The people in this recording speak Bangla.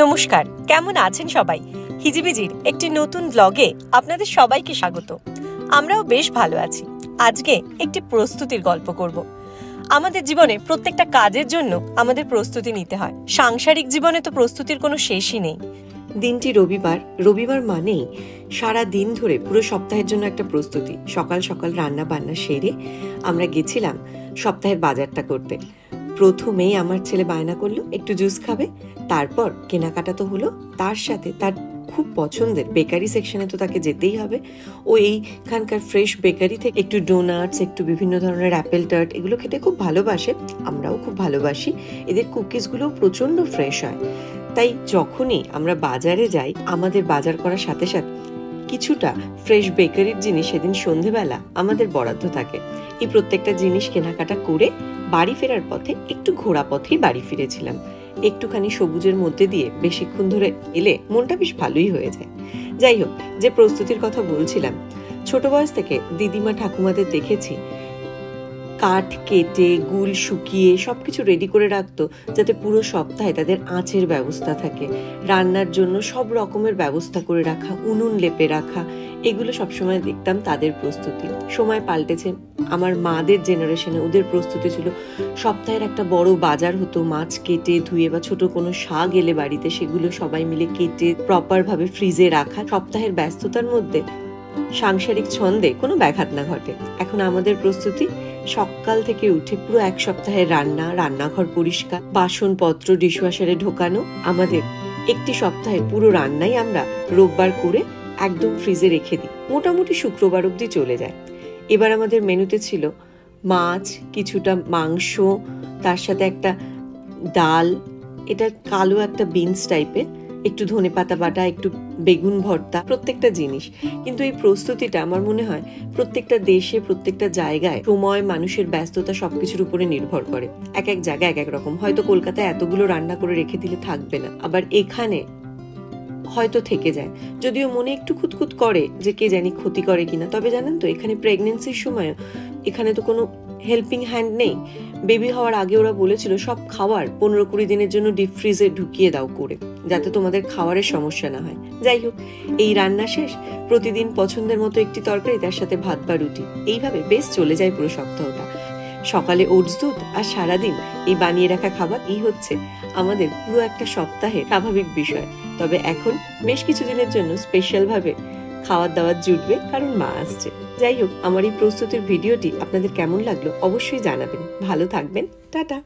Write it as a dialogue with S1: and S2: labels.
S1: নমস্কার, কেমন আছেন সবাই? হিজিবিজির একটি নতুন ব্লগে আপনাদের সবাইকে স্বাগত। আমরাও বেশ ভালো আছি। আজকে একটি প্রস্তুতির গল্প করব। আমাদের জীবনে প্রত্যেকটা কাজের জন্য আমাদের প্রস্তুতি নিতে হয়। সাংসারিক জীবনে তো প্রস্তুতির কোনো শেষই নেই।
S2: দিনটি রবিবার মানেই সারা দিন ধরে পুরো সপ্তাহের জন্য একটা প্রস্তুতি। সকাল সকাল রান্না বান্না সেরে আমরা গেছিলাম সপ্তাহের বাজারটা করতে। প্রথমেই আমার ছেলে বায়না করলো একটু জুস খাবে, তারপর কেনাকাটা তো হলো, তার সাথে তার খুব পছন্দের বেকারি সেকশনে তো তাকে যেতেই হবে। ও এইখানকার ফ্রেশ বেকারি থেকে একটু ডোনাটস, একটু বিভিন্ন ধরনের অ্যাপেল টার্ট এগুলো খেতে খুব ভালোবাসে। আমরাও খুব ভালোবাসি। এদের কুকিজগুলোও প্রচণ্ড ফ্রেশ হয়। তাই যখনই আমরা বাজারে যাই, আমাদের বাজার করার সাথে সাথে কিছুটা ফ্রেশ বেকারির জিনিস সেদিন সন্ধেবেলা আমাদের বরাদ্দ থাকে। এই প্রত্যেকটা জিনিস কেনাকাটা করে বাড়ি ফেরার পথে একটু ঘোরা পথেই বাড়ি ফিরেছিলাম। একটুখানি সবুজের মধ্যে দিয়ে বেশিক্ষণ ধরে এলে মনটা বেশ ভালোই হয়ে যায়। যাই হোক, যে প্রস্তুতির কথা বলছিলাম, ছোট বয়স থেকে দিদিমা ঠাকুমাদের দেখেছি কাঠ কেটে গুল শুকিয়ে সবকিছু রেডি করে রাখতো, যাতে পুরো সপ্তাহে তাদের আঁচের ব্যবস্থা থাকে, রান্নার জন্য সব রকমের ব্যবস্থা করে রাখা, উনুন লেপে রাখা। এগুলো সবসময় দেখতাম তাদের প্রস্তুতি। সময় পাল্টেছে, আমার মাদের জেনারেশনে ওদের প্রস্তুতি ছিল সপ্তাহের একটা বড় বাজার হতো, মাছ কেটে ধুয়ে বা ছোট কোনো শাক এলে বাড়িতে সেগুলো সবাই মিলে কেটে প্রপার ভাবে ফ্রিজে রাখা। সপ্তাহের ব্যস্ততার মধ্যে সাংসারিক ছন্দে কোনো ব্যাঘাত না ঘটে। এখন আমাদের প্রস্তুতি সকাল থেকে উঠে পুরো এক সপ্তাহের রান্নাঘর পরিষ্কার, বাসনপত্র ডিশওয়াশারে ঢোকানো। আমাদের একটি সপ্তাহের পুরো রান্নাই আমরা রোববার করে একদম ফ্রিজে রেখে দিই, মোটামুটি শুক্রবার অবধি চলে যায়। এবার আমাদের মেনুতে ছিল মাছ, কিছুটা মাংস, তার সাথে একটা ডাল, এটা কালো একটা বিনস টাইপের, একটু ধনেপাতা বাটা, একটু বেগুন ভর্তা, প্রত্যেকটা জিনিস। কিন্তু এই প্রস্তুতিটা আমার মনে হয় প্রত্যেকটা দেশে প্রত্যেকটা জায়গায় সময়, মানুষের ব্যস্ততা সবকিছুর উপরে নির্ভর করে। এক এক জায়গায় এক এক রকম। হয়তো কলকাতায় এতগুলো রান্না করে রেখে দিলে থাকবে না, আবার এখানে হয়তো থেকে যায়, যদিও মনে একটু খুঁতখুত করে যে কে জানি ক্ষতি করে কিনা। তবে জানেন তো, এখানে প্রেগনেন্সির সময় এখানে তো কোনো হেল্পিং হ্যান্ড নেই। বেবি হওয়ার আগে ওরা বলেছিল সব খাবার 15-20 দিনের জন্য ডিপ ফ্রিজে ঢুকিয়ে দাও করে, যাতে তোমাদের খাওয়ারের সমস্যা না হয়। যাই হোক, এই রান্না শেষ, প্রতিদিন পছন্দের মতো একটি তরকারি, তার সাথে ভাত বা রুটি। এইভাবে বেশ চলে যায় পুরো সপ্তাহটা। সকালে ওটস দুধ আর সারাদিন এই বানিয়ে রাখা খাবার, এই হচ্ছে আমাদের পুরো একটা সপ্তাহের স্বাভাবিক বিষয়। তবে এখন বেশ কিছুদিনের জন্য স্পেশাল ভাবে খাওয়ার দাওয়ার জুটবে, কারণ মা আসছে। যাই হোক, আমার এই প্রস্তুতির ভিডিওটি আপনাদের কেমন লাগলো অবশ্যই জানাবেন। ভালো থাকবেন, টাটা।